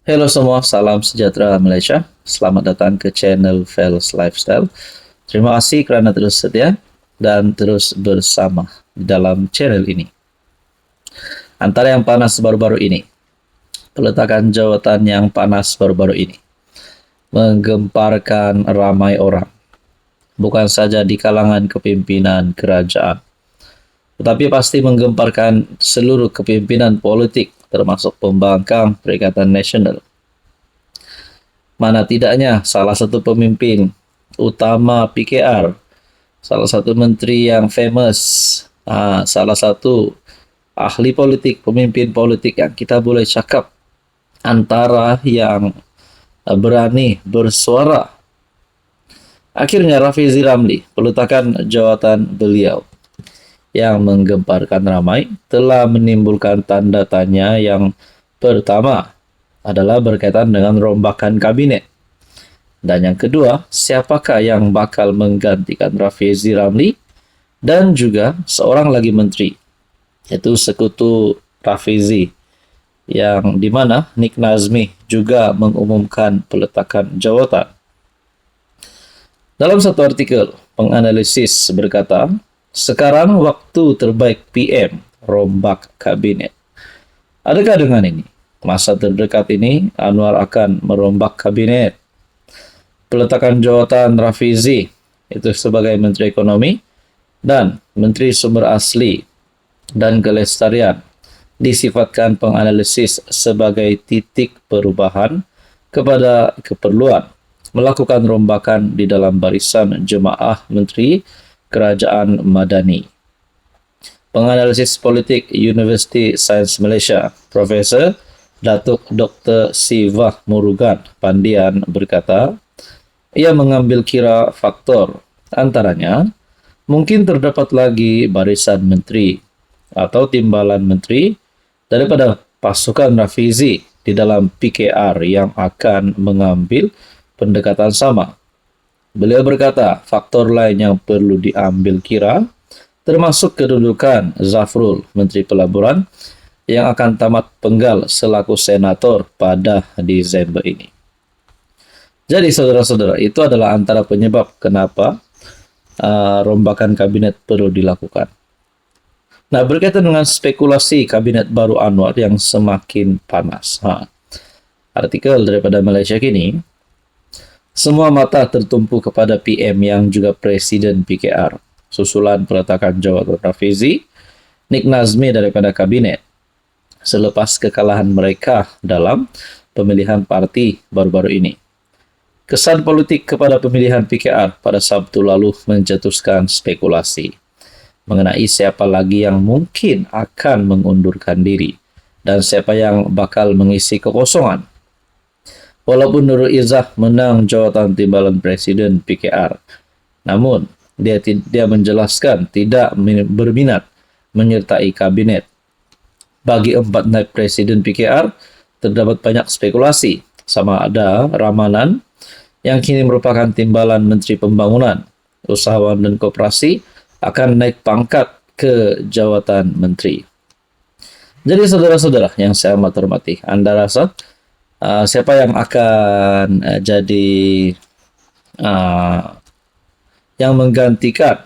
Halo semua, salam sejahtera Malaysia. Selamat datang ke channel Fels Lifestyle. Terima kasih kerana terus setia dan terus bersama di dalam channel ini. Antara yang panas baru-baru ini, peletakan jawatan yang panas baru-baru ini menggemparkan ramai orang, bukan saja di kalangan kepimpinan kerajaan, tetapi pasti menggemparkan seluruh kepimpinan politik termasuk pembangkang Perikatan Nasional. Mana tidaknya salah satu pemimpin utama PKR, salah satu menteri yang famous, salah satu ahli politik, pemimpin politik yang kita boleh cakap antara yang berani bersuara. Akhirnya Rafizi Ramli, peletakan jawatan beliau yang menggemparkan ramai telah menimbulkan tanda tanya. Yang pertama adalah berkaitan dengan rombakan kabinet. Dan yang kedua, siapakah yang bakal menggantikan Rafizi Ramli dan juga seorang lagi menteri, yaitu sekutu Rafizi, yang dimana Nik Nazmi juga mengumumkan peletakan jawatan. Dalam satu artikel, penganalisis berkata, sekarang waktu terbaik PM rombak kabinet. Adakah dengan ini, masa terdekat ini, Anwar akan merombak kabinet? Peletakan jawatan Rafizi itu sebagai Menteri Ekonomi dan Menteri Sumber Asli dan Kelestarian disifatkan penganalisis sebagai titik perubahan kepada keperluan melakukan rombakan di dalam barisan jemaah Menteri Kerajaan Madani. Penganalisis politik Universiti Sains Malaysia, Profesor Datuk Dr. Siva Murugan Pandian berkata, ia mengambil kira faktor antaranya mungkin terdapat lagi barisan menteri atau timbalan menteri daripada pasukan Rafizi di dalam PKR yang akan mengambil pendekatan sama. Beliau berkata, faktor lain yang perlu diambil kira termasuk kedudukan Zafrul, Menteri Pelaburan, yang akan tamat penggal selaku senator pada Disember ini. Jadi saudara-saudara, itu adalah antara penyebab kenapa rombakan kabinet perlu dilakukan. Nah, berkaitan dengan spekulasi kabinet baru Anwar yang semakin panas. Artikel daripada Malaysia Kini, semua mata tertumpu kepada PM yang juga Presiden PKR. Susulan peletakan jawatan Rafizi, Nik Nazmi daripada kabinet selepas kekalahan mereka dalam pemilihan parti baru-baru ini. Kesan politik kepada pemilihan PKR pada Sabtu lalu mencetuskan spekulasi mengenai siapa lagi yang mungkin akan mengundurkan diri dan siapa yang bakal mengisi kekosongan. Walaupun Nurul Izzah menang jawatan timbalan Presiden PKR, namun dia menjelaskan tidak berminat menyertai kabinet. Bagi 4 naib Presiden PKR, terdapat banyak spekulasi sama ada Ramanan yang kini merupakan timbalan Menteri Pembangunan, Usahawan dan Koperasi akan naik pangkat ke jawatan menteri. Jadi saudara-saudara yang saya amat hormati, Anda rasa siapa yang akan jadi yang menggantikan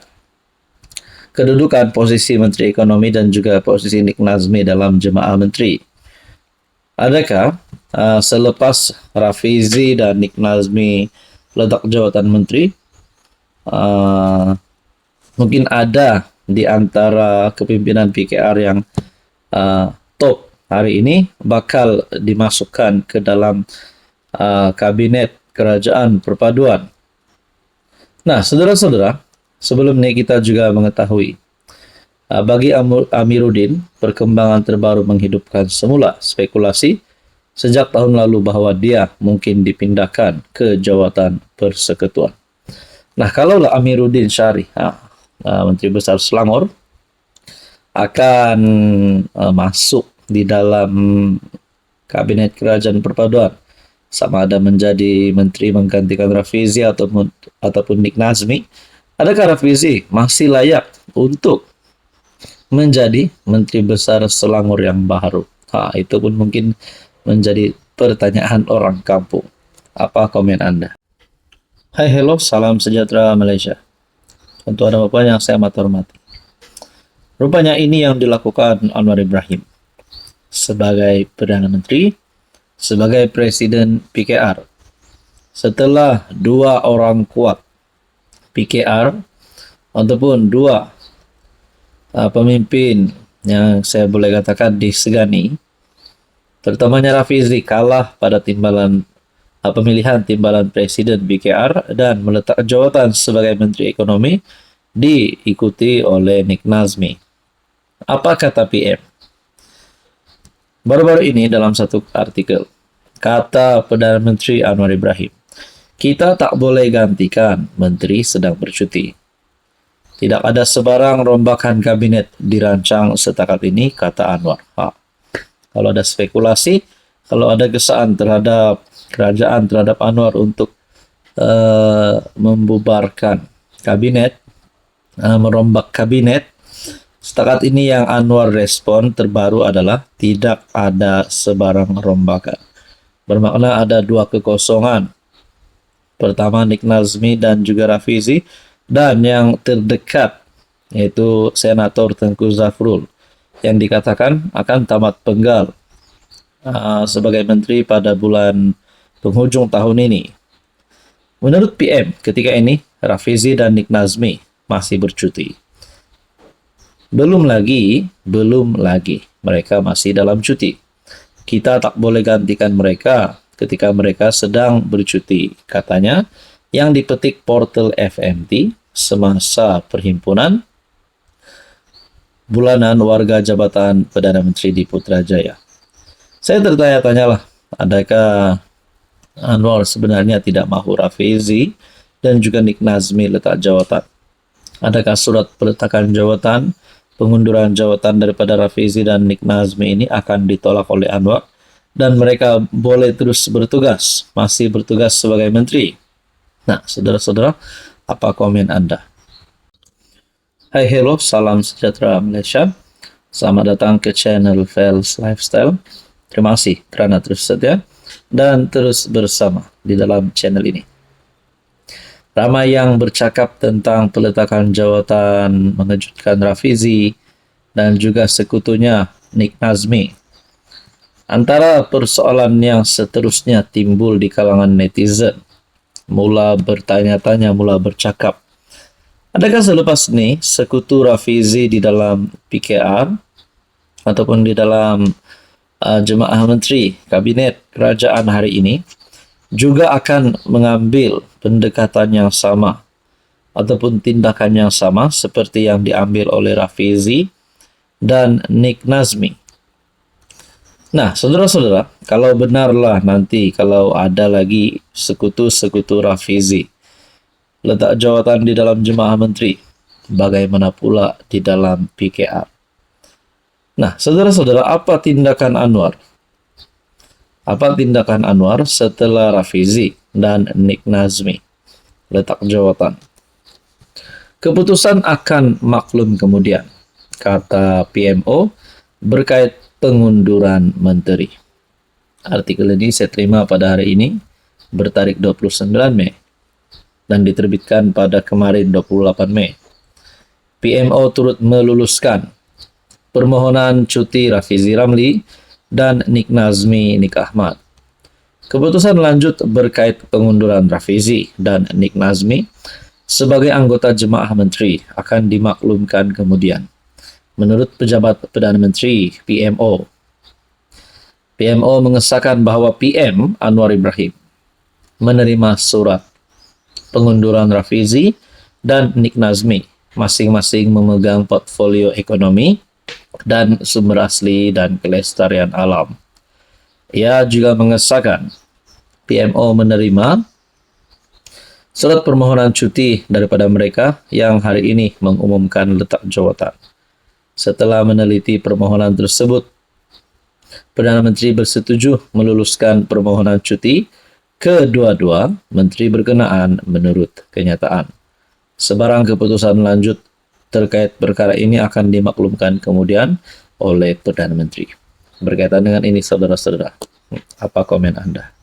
kedudukan posisi Menteri Ekonomi dan juga posisi Nik Nazmi dalam jemaah menteri? Adakah selepas Rafizi dan Nik Nazmi letak jawatan menteri, mungkin ada di antara kepimpinan PKR yang top hari ini bakal dimasukkan ke dalam kabinet kerajaan perpaduan? Nah, saudara-saudara, sebelum ini kita juga mengetahui bagi Amiruddin, perkembangan terbaru menghidupkan semula spekulasi sejak tahun lalu bahawa dia mungkin dipindahkan ke jawatan persekutuan. Nah, kalaulah Amiruddin Syarih, Menteri Besar Selangor, akan masuk di dalam kabinet kerajaan perpaduan, sama ada menjadi menteri menggantikan Rafizi ataupun Nik Nazmi, adakah Rafizi masih layak untuk menjadi Menteri Besar Selangor yang baru? Itu pun mungkin menjadi pertanyaan orang kampung. Apa komen Anda? Hai, hello, salam sejahtera Malaysia. Untuk ada bapak yang saya amat hormati. Rupanya ini yang dilakukan Anwar Ibrahim sebagai Perdana Menteri, sebagai Presiden PKR. Setelah dua orang kuat PKR ataupun dua pemimpin yang saya boleh katakan disegani, terutamanya Rafizi kalah pada pemilihan timbalan Presiden BKR dan meletak jawatan sebagai Menteri Ekonomi diikuti oleh Nik Nazmi. Apa kata PM? Baru-baru ini dalam satu artikel, kata Perdana Menteri Anwar Ibrahim, kita tak boleh gantikan Menteri sedang bercuti. Tidak ada sebarang rombakan kabinet dirancang setakat ini, kata Anwar. Kalau ada spekulasi, kalau ada kesaan terhadap kerajaan, terhadap Anwar untuk membubarkan kabinet, merombak kabinet, setakat ini yang Anwar respon terbaru adalah tidak ada sebarang rombakan. Bermakna ada dua kekosongan. Pertama Nik Nazmi dan juga Rafizi, dan yang terdekat yaitu Senator Tengku Zafrul yang dikatakan akan tamat penggal sebagai menteri pada bulan penghujung tahun ini. Menurut PM, ketika ini Rafizi dan Nik Nazmi masih bercuti. Belum lagi mereka masih dalam cuti. Kita tak boleh gantikan mereka ketika mereka sedang bercuti, katanya, yang dipetik portal FMT semasa perhimpunan bulanan warga jabatan Perdana Menteri di Putrajaya. Saya tertanya-tanyalah, adakah Anwar sebenarnya tidak mahu Rafizi dan juga Nik Nazmi letak jawatan? Adakah surat peletakan jawatan, pengunduran jawatan daripada Rafizi dan Nik Nazmi ini akan ditolak oleh Anwar dan mereka boleh terus bertugas, masih bertugas sebagai menteri? Nah, saudara-saudara, apa komen Anda? Hai, hello, salam sejahtera Malaysia. Selamat datang ke channel Fels Lifestyle. Terima kasih kerana terus setia dan terus bersama di dalam channel ini. Ramai yang bercakap tentang peletakan jawatan mengejutkan Rafizi dan juga sekutunya Nik Nazmi. Antara persoalan yang seterusnya timbul di kalangan netizen, mula bertanya-tanya, mula bercakap, adakah selepas ini sekutu Rafizi di dalam PKR ataupun di dalam jemaah menteri kabinet kerajaan hari ini juga akan mengambil pendekatan yang sama ataupun tindakan yang sama seperti yang diambil oleh Rafizi dan Nik Nazmi? Nah, saudara-saudara, kalau benarlah nanti kalau ada lagi sekutu-sekutu Rafizi letak jawatan di dalam jemaah menteri, bagaimana pula di dalam PKR? Nah, saudara-saudara, apa tindakan Anwar? Apa tindakan Anwar setelah Rafizi dan Nik Nazmi letak jawatan? Keputusan akan maklum kemudian, kata PMO berkait pengunduran menteri. Artikel ini saya terima pada hari ini, bertarik 29 Mei, dan diterbitkan pada kemarin 28 Mei. PMO turut meluluskan permohonan cuti Rafizi Ramli dan Nik Nazmi Nik Ahmad. Keputusan lanjut berkait pengunduran Rafizi dan Nik Nazmi sebagai anggota jemaah menteri akan dimaklumkan kemudian. Menurut pejabat Perdana Menteri PMO mengesahkan bahawa PM Anwar Ibrahim menerima surat pengunduran Rafizi dan Nik Nazmi, masing-masing memegang portfolio ekonomi dan sumber asli dan kelestarian alam. Ia juga mengesahkan PMO menerima surat permohonan cuti daripada mereka yang hari ini mengumumkan letak jawatan. Setelah meneliti permohonan tersebut, Perdana Menteri bersetuju meluluskan permohonan cuti kedua-dua menteri berkenaan menurut kenyataan. Sebarang keputusan lanjut terkait perkara ini akan dimaklumkan kemudian oleh Perdana Menteri. Berkaitan dengan ini, saudara-saudara, Apa komen Anda?